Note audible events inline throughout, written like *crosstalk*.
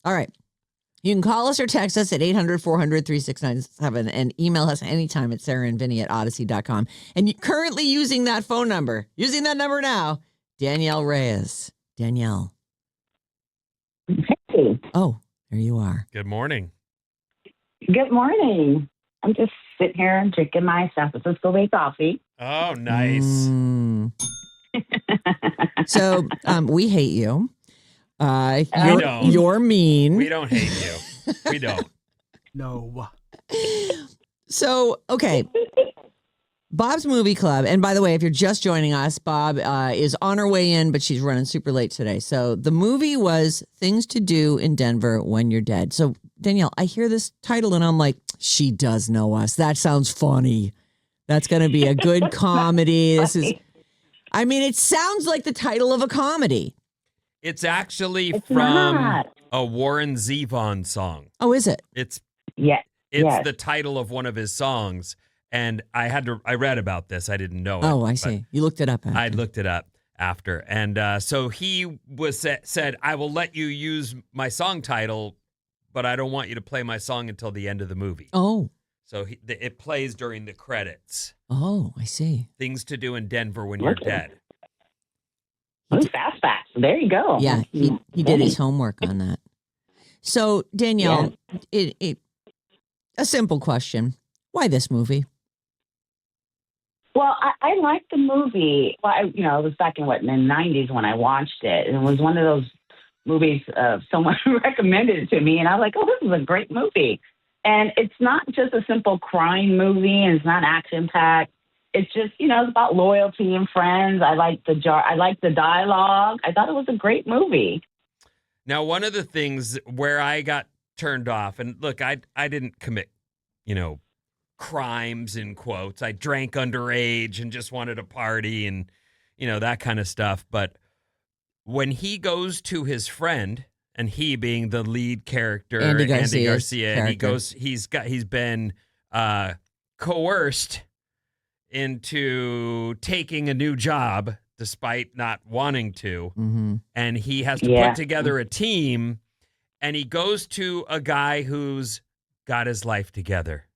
All right. You can call us or text us at 800-400-3697 and email us anytime at sarahandvinnie@odyssey.com. And you're currently using that phone number, using that number now, Danielle Reyes. Danielle. Hey. Oh, there you are. Good morning. Good morning. I'm just sitting here and drinking my San Francisco coffee. Oh, nice. So we hate you. don't. You're mean. We don't hate you. We don't. No. So, okay. Bob's Movie Club. And by the way, if you're just joining us, Bob is on her way in, but she's running super late today. So the movie was Things to Do in Denver When You're Dead. So, Danielle, I hear this title and I'm like, she does know us. That sounds funny. That's going to be a good comedy. It sounds like the title of a comedy. It's actually It's from not. a Warren Zevon song. Oh, is it? It's Yes. the title of one of his songs. And I read about this. I didn't know it. Oh, I see. You looked it up. After. I looked it up after. And so he said, I will let you use my song title, but I don't want you to play my song until the end of the movie. Oh. So it plays during the credits. Oh, I see. Things to Do in Denver When You're Dead. Fast facts. There you go. Yeah, he did his homework on that. So, Danielle, a simple question. Why this movie? Well, I liked the movie. Well, it was back in the 90s when I watched it. And it was one of those movies someone recommended it to me. And I was like, oh, this is a great movie. And it's not just a simple crime movie, and it's not action-packed. It's just, it's about loyalty and friends. I like the dialogue. I thought it was a great movie. Now, one of the things where I got turned off, and look, I didn't commit, crimes in quotes. I drank underage and just wanted to party and, that kind of stuff. But when he goes to his friend, and he being the lead character, Andy Garcia, and he's been coerced into taking a new job despite not wanting to. Mm-hmm. And he has to put together a team, and he goes to a guy who's got his life together.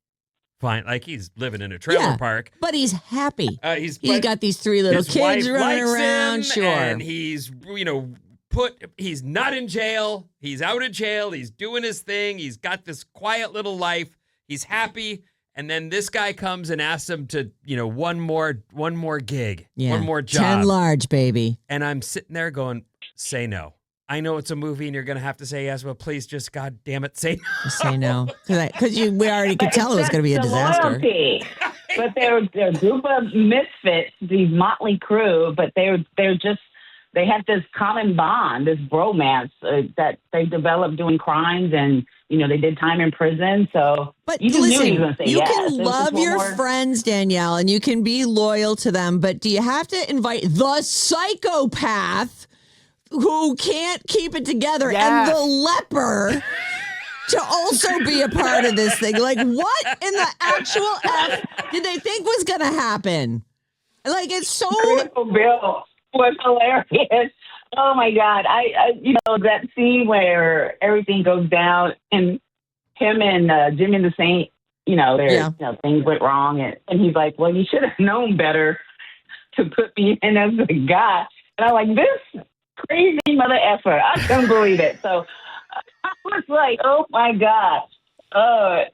Fine, like he's living in a trailer park. But he's happy. He's got these 3 little kids running around. Him, sure. And he's, he's not in jail. He's out of jail. He's doing his thing. He's got this quiet little life. He's happy. And then this guy comes and asks him to, one more gig, one more job. 10 large, baby. And I'm sitting there going, say no. I know it's a movie and you're going to have to say yes, but please just, God damn it, say no. Just say no. Because we already could tell it was going to be a disaster. Loyalty. But they're a group of misfits, these motley crew, but they have this common bond, this bromance that they developed doing crimes, and they did time in prison. So, but you just knew he was going to say you yes. can love your friends, Danielle, and you can be loyal to them. But do you have to invite the psychopath who can't keep it together and the leper to also be a part of this thing? Like, what in the actual F did they think was going to happen? Like, it's so. Critical Bill was hilarious. Oh my God. I that scene where everything goes down and him and Jimmy the Saint, things went wrong. And he's like, well, you should have known better to put me in as the guy. And I'm like, this crazy mother effer. I couldn't believe it. So I was like, oh my God.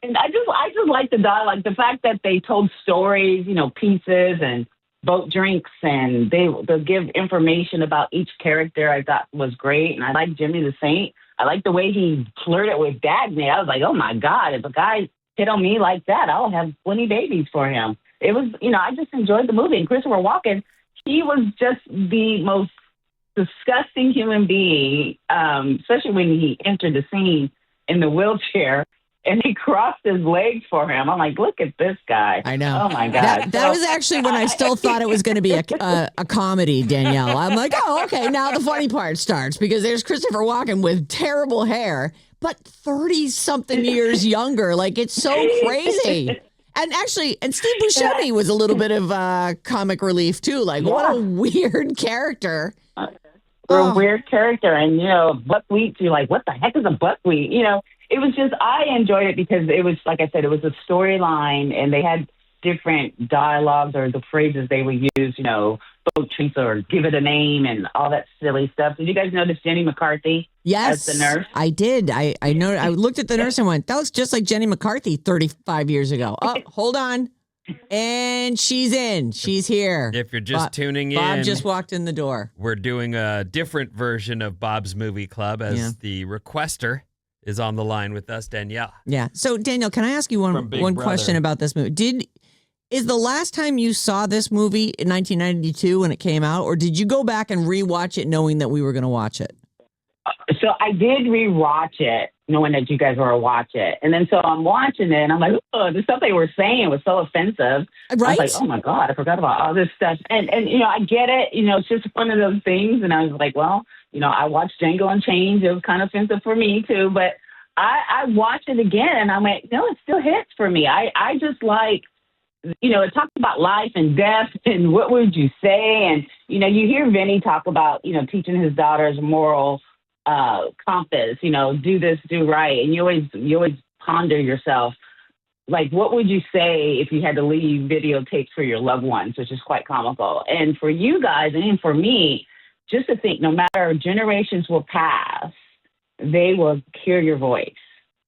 And I just like the dialogue, the fact that they told stories, pieces and boat drinks, and they'll give information about each character. I thought was great. And I like Jimmy the Saint. I like the way he flirted with Dagny. I was like, oh my God, if a guy hit on me like that, I'll have 20 babies for him. It was, I just enjoyed the movie. And Christopher Walken, he was just the most disgusting human being, especially when he entered the scene in the wheelchair and he crossed his legs for him. I'm like, look at this guy. I know. Oh, my God. That was actually when I still thought it was going to be a comedy, Danielle. I'm like, oh, okay, now the funny part starts, because there's Christopher Walken with terrible hair, but 30-something years younger. Like, it's so crazy. And actually, Steve Buscemi was a little bit of comic relief, too. Like, what a weird character. You're a weird character. And, you know, buckwheat, you're like, what the heck is a buckwheat? You know, it was just, I enjoyed it because it was, like I said, it was a storyline and they had different dialogues or the phrases they would use, you know, boat treats or give it a name and all that silly stuff. Did you guys notice Jenny McCarthy Yes, as the nurse? I did. I know. I looked at the nurse and went, that looks just like Jenny McCarthy 35 years ago. Oh, hold on. And she's in. She's here. If you're just tuning in, Bob just walked in the door. We're doing a different version of Bob's Movie Club as the requester is on the line with us, Danielle. Yeah. So, Danielle, can I ask you one question about this movie? Is the last time you saw this movie in 1992 when it came out, or did you go back and rewatch it knowing that we were going to watch it? So I did rewatch it, knowing that you guys were to watch it. And then so I'm watching it, and I'm like, oh, the stuff they were saying was so offensive. Right? I was like, oh, my God, I forgot about all this stuff. And you know, I get it. You know, it's just one of those things. And I was like, well, you know, I watched Django Unchained. It was kind of offensive for me, too. But I watched it again, and I'm like, no, it still hits for me. I just like, you know, it talks about life and death and what would you say. And, you know, you hear Vinnie talk about, you know, teaching his daughters moral compass, you know, do this, do right. And you always ponder yourself, like, what would you say if you had to leave videotapes for your loved ones, which is quite comical. And for you guys, and even for me, just to think, no matter generations will pass, they will hear your voice.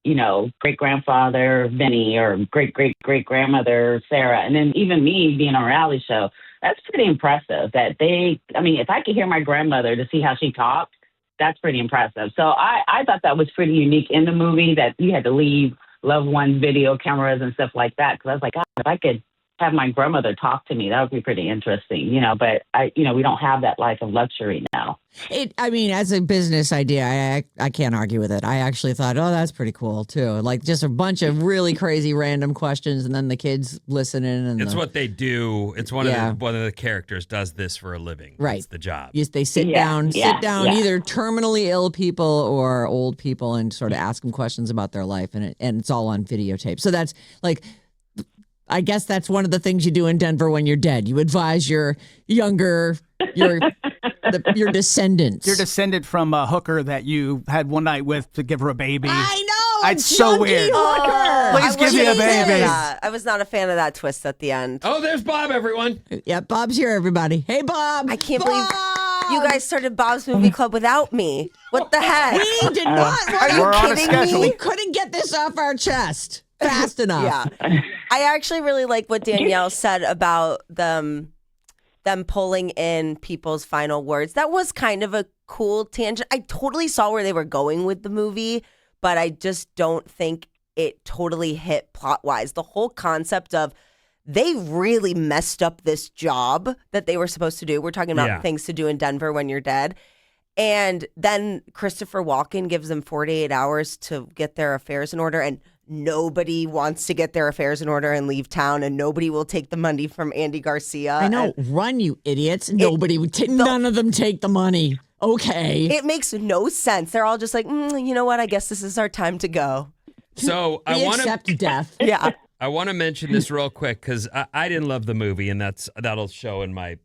You know, great-grandfather Vinnie or great-great-great-grandmother Sarah. And then even me being on a reality show, that's pretty impressive that if I could hear my grandmother to see how she talked, that's pretty impressive. So I thought that was pretty unique in the movie that you had to leave loved ones, video cameras and stuff like that. Because I was like, God, if I could have my grandmother talk to me, that would be pretty interesting, you know, but we don't have that life of luxury now. As a business idea, I can't argue with it. I actually thought, oh, that's pretty cool too. Like just a bunch of really crazy random questions and then the kids listening. And it's what they do. It's one of the characters does this for a living. Right. It's the job. Yes, they sit down, either terminally ill people or old people and sort of ask them questions about their life. And it's all on videotape. So that's like, I guess that's one of the things you do in Denver when you're dead. You advise your your descendants. Your descendant from a hooker that you had one night with to give her a baby. I know. It's so weird. Please give me a baby. I was not a fan of that twist at the end. Oh, there's Bob, everyone. Yeah, Bob's here, everybody. Hey, Bob. I can't believe you guys started Bob's Movie Club without me. What the heck? We did not. Are you kidding me? We couldn't get this off our chest fast enough. Yeah. I actually really like what Danielle said about them pulling in people's final words. That was kind of a cool tangent. I totally saw where they were going with the movie, but I just don't think it totally hit plot-wise. The whole concept of they really messed up this job that they were supposed to do. We're talking about things to do in Denver when you're dead. And then Christopher Walken gives them 48 hours to get their affairs in order, and nobody wants to get their affairs in order and leave town, and nobody will take the money from Andy Garcia. I know. Run, you idiots. Nobody would none of them take the money. Okay. It makes no sense. They're all just like, you know what? I guess this is our time to go. So I want to accept death. Yeah. I want to mention this real quick because I didn't love the movie, and that'll show in my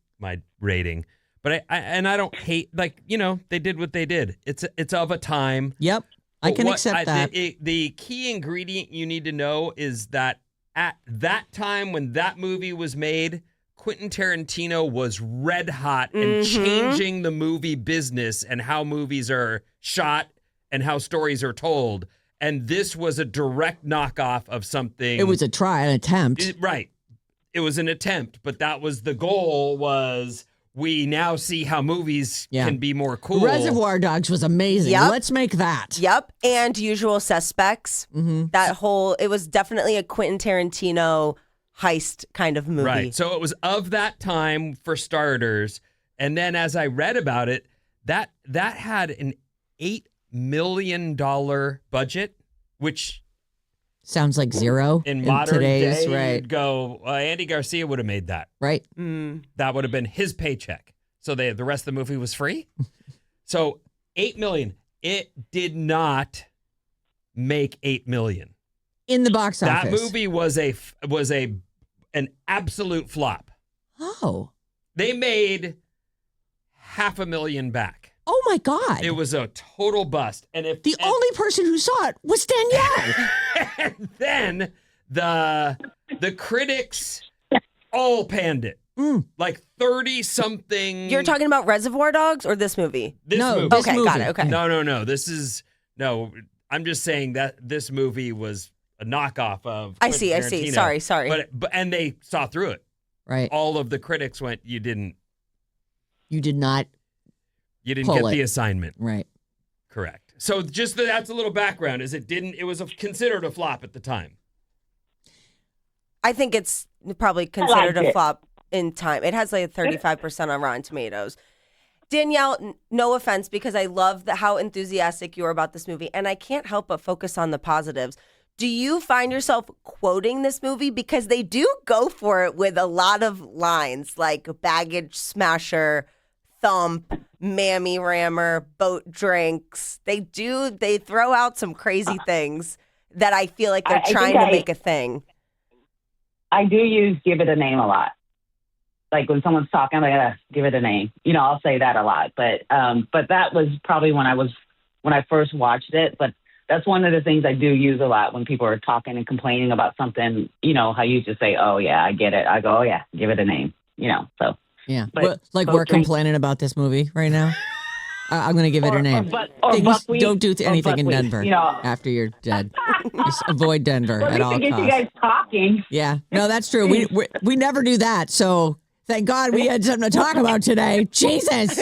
rating. But I don't hate, like, you know, they did what they did. It's of a time. Yep. I can accept that. The key ingredient you need to know is that at that time when that movie was made, Quentin Tarantino was red hot and changing the movie business and how movies are shot and how stories are told. And this was a direct knockoff of something. It was an attempt. Right. It was an attempt, but that was the goal was we now see how movies can be more cool. Reservoir Dogs was amazing. Yep. Let's make that. Yep. And Usual Suspects. It was definitely a Quentin Tarantino heist kind of movie. Right. So it was of that time for starters. And then as I read about it, that had an $8 million budget, which sounds like zero in modern today's day. Right. You'd go, Andy Garcia would have made that. Right. That would have been his paycheck. So the rest of the movie was free. So $8 million. It did not make $8 million in the box office. That movie was an absolute flop. Oh. They made $500,000 back. Oh my God. It was a total bust. And if The only person who saw it was Danielle. and then the critics all panned it. Like 30 something. You're talking about Reservoir Dogs or this movie? This No, movie. this Okay, got movie. it. Okay. No. This is I'm just saying that this movie was a knockoff of. I see. Tarantino. Sorry. But and they saw through it. Right. All of the critics went, you did not. get Pull it. the assignment. Right. Correct. So just that's a little background. It was considered a flop at the time. I think it's probably considered liked a it. flop in time. It has like 35% on Rotten Tomatoes. Danielle, no offense, because I love how enthusiastic you are about this movie, and I can't help but focus on the positives. Do you find yourself quoting this movie? Because they do go for it with a lot of lines like baggage smasher, thump, mammy rammer, boat drinks. They throw out some crazy things that I feel like they're I trying think to make a thing. I do use give it a name a lot. Like when someone's talking, I'm like, give it a name. I'll say that a lot. But that was probably when I first watched it. But that's one of the things I do use a lot when people are talking and complaining about something. How you just say, oh yeah, I get it. I go, oh yeah, give it a name. So. Yeah. But like boat we're drink- complaining about this movie right now. I'm going to give it a name. Or Things buckwheat, don't do or anything in buckwheat, Denver *laughs* after you're dead. Just avoid Denver Well, at all to get you costs. guys talking. Yeah. No, that's true. We never do that. So thank God we had something to talk about today. Jesus.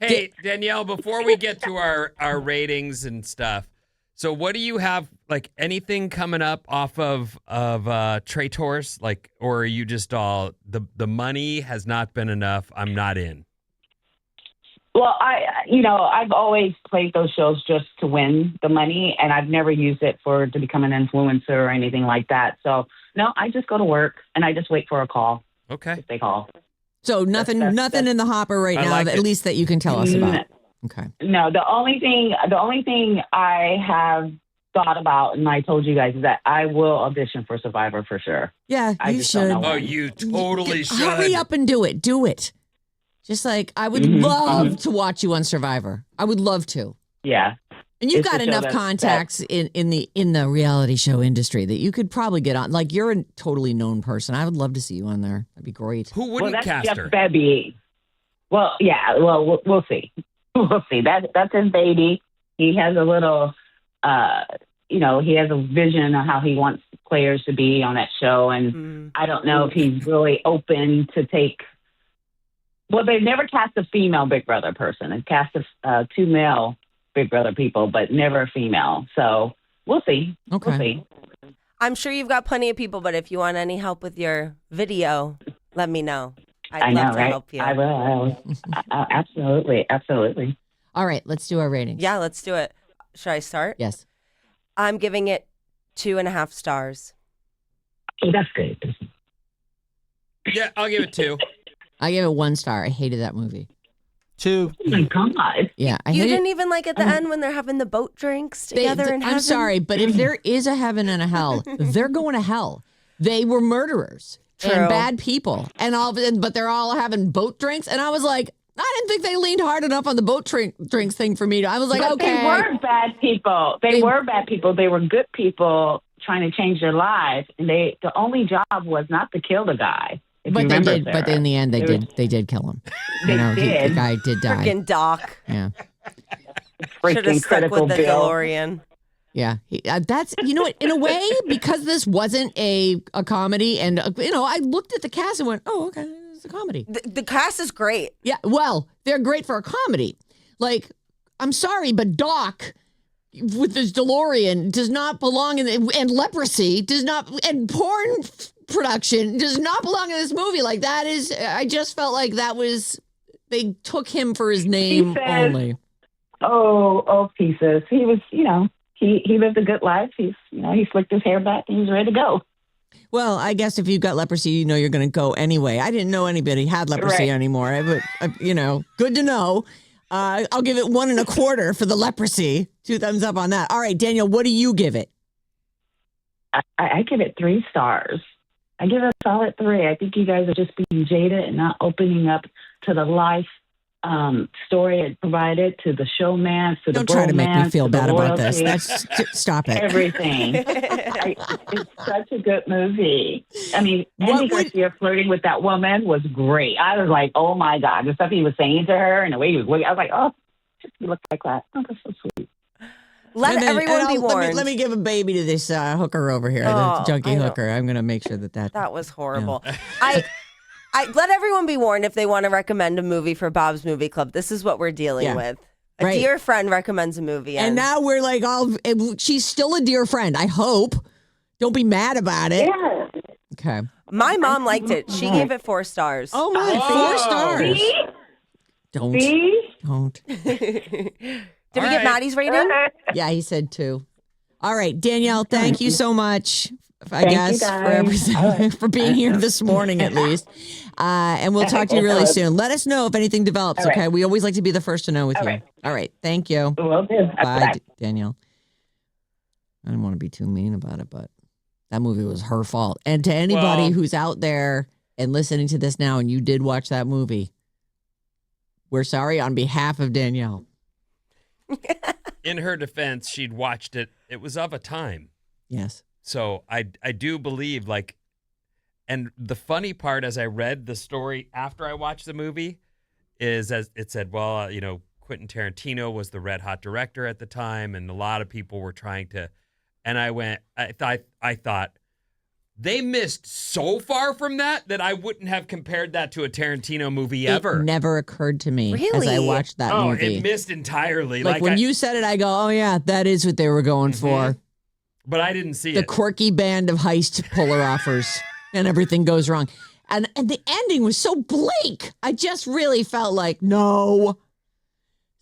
Hey, Danielle, before we get to our ratings and stuff, so what do you have, like anything coming up off of Traitors? Like, or are you just all, the money has not been enough, I'm not in? Well, I've always played those shows just to win the money, and I've never used it to become an influencer or anything like that. So, no, I just go to work, and I just wait for a call. Okay. If they call. So nothing in the hopper right I now, like at it. least that you can tell us about. Okay. No, the only thing I have thought about, and I told you guys, is that I will audition for Survivor for sure. Yeah, I you just don't should. know Oh, you totally should. Hurry up and do it. Do it. Just like I would love to watch you on Survivor. I would love to. Yeah. And you've It's got a show enough that- contacts in the reality show industry that you could probably get on. Like you're a totally known person. I would love to see you on there. That'd be great. Who Well, wouldn't that's cast Jeff her? Bebby. Well, yeah. Well, we'll see. We'll see. That's his baby. He has a little, he has a vision of how he wants players to be on that show, and I don't know if he's really open to take. Well, they've never cast a female Big Brother person. They've cast two male Big Brother people, but never a female. So we'll see. Okay. We'll see. I'm sure you've got plenty of people, but if you want any help with your video, let me know. I I'd know, love to right? help you. I will. Absolutely. All right, let's do our ratings. Yeah, let's do it. Should I start? Yes. I'm giving it 2.5 stars. Oh, that's good. Yeah, I'll give it 2. I gave it 1 star. I hated that movie. 2. Oh my God. Yeah, I You hated didn't even like at the end when they're having the boat drinks together in heaven? I'm sorry, but if there is a heaven and a hell, they're going to hell. They were murderers True. and bad people, but they're all having boat drinks. And I was like, I didn't think they leaned hard enough on the boat drinks thing for me. I was like, But okay. They were bad people. They were bad people. They were good people trying to change their lives. And the only job was not to kill the guy. If But you they remember, did. But Sarah. in the end, they They did kill him. They The did. guy did die. Freaking Doc. Yeah, Should have Freaking stuck critical with the Bill. DeLorean. yeah. That's what. In a way, because this wasn't a comedy, and I looked at the cast and went, oh, okay, it's a comedy. The cast is great. Yeah, well, they're great for a comedy. Like, I'm sorry, but Doc with this DeLorean does not belong and leprosy does not, and porn production does not belong in this movie. Like, that is, I just felt like they took him for his name says- only. Oh, pieces. He was, he lived a good life. He slicked his hair back and he's ready to go. Well, I guess if you've got leprosy, you're going to go anyway. I didn't know anybody had leprosy Right. anymore. But, good to know. I'll give it 1 1/4 for the leprosy. 2 thumbs up on that. All right, Danielle, what do you give it? I give it 3 stars. I give it a solid 3. I think you guys are just being jaded and not opening up to the life story it provided to the showman, to the Don't try to make me bromance, feel to the bad about this. loyalty, Stop it. everything. It's such a good movie. I mean, What Andy would- Garcia flirting with that woman was great. I was like, oh my God, the stuff he was saying to her and the way he was looking, I was like, oh, just look like that. Oh, that's so sweet. Let And then- everyone and be warned. Let me give a baby to this hooker over here, Oh, the junkie I know. hooker. I'm going to make sure that. That was horrible. I let everyone be warned if they want to recommend a movie for Bob's Movie Club. This is what we're dealing Yeah. with. A Right. dear friend recommends a movie. And now we're like, she's still a dear friend. I hope. Don't be mad about it. Yeah. Okay. my mom liked it. She gave it 4 stars. Oh my, 4 stars. See? Don't. See? Don't. Did we get Maddie's rating? Yeah, he said 2. All right, Danielle, thank you so much. I Thank guess you, for guys. everything, All right. for being here this morning at least. And we'll talk to you really soon. Let us know if anything develops, All right. okay? We always like to be the first to know with All you. right. All right, thank you. Will do. Bye, Danielle. I didn't want to be too mean about it, but that movie was her fault. And to anybody Well- who's out there and listening to this now and you did watch that movie, we're sorry on behalf of Danielle. In her defense, she'd watched it. It was of a time. Yes. So I do believe, like, and the funny part as I read the story after I watched the movie is, as it said, well, Quentin Tarantino was the red hot director at the time, and a lot of people were trying to, and I thought they missed so far from that I wouldn't have compared that to a Tarantino movie ever. It never occurred to me as I Really? watched that Oh, movie. it missed entirely. Like when you said it, I go, oh yeah, that is what they were going for. But I didn't see The it. quirky band of heist puller offers and everything goes wrong. And the ending was so bleak. I just really felt like, no.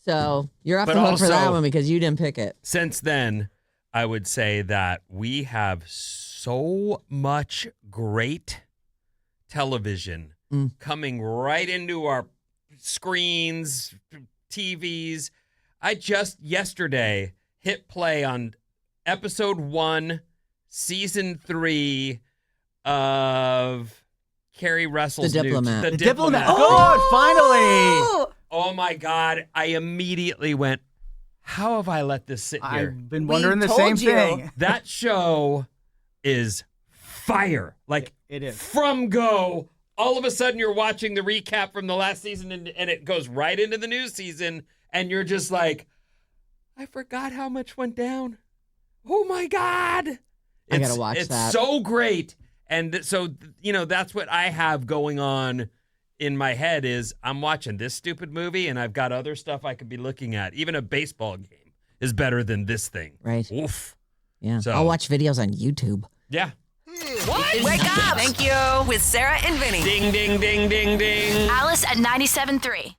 So you're off But the hook for that also- one because you didn't pick it. Since then, I would say that we have so much great television coming right into our screens, TVs. I just yesterday hit play on episode 1, season 3 of Carrie Russell's The new- Diplomat. The The Diplomat. Diplomat. Good, finally. Oh, Oh my God. I immediately went, how have I let this sit here? I've been We wondering the told same you. thing. That show is fire. Like, It is. from go, all of a sudden you're watching the recap from the last season and it goes right into the new season and you're just like, I forgot how much went down. Oh my God. I gotta watch it's that. It's so great. And so, that's what I have going on in my head is I'm watching this stupid movie and I've got other stuff I could be looking at. Even a baseball game is better than this thing. Right. Oof. Yeah. So- I'll watch videos on YouTube. Yeah. Wake up! Thank you. With Sarah and Vinnie. Ding, ding, ding, ding, ding. Alice at 97.3.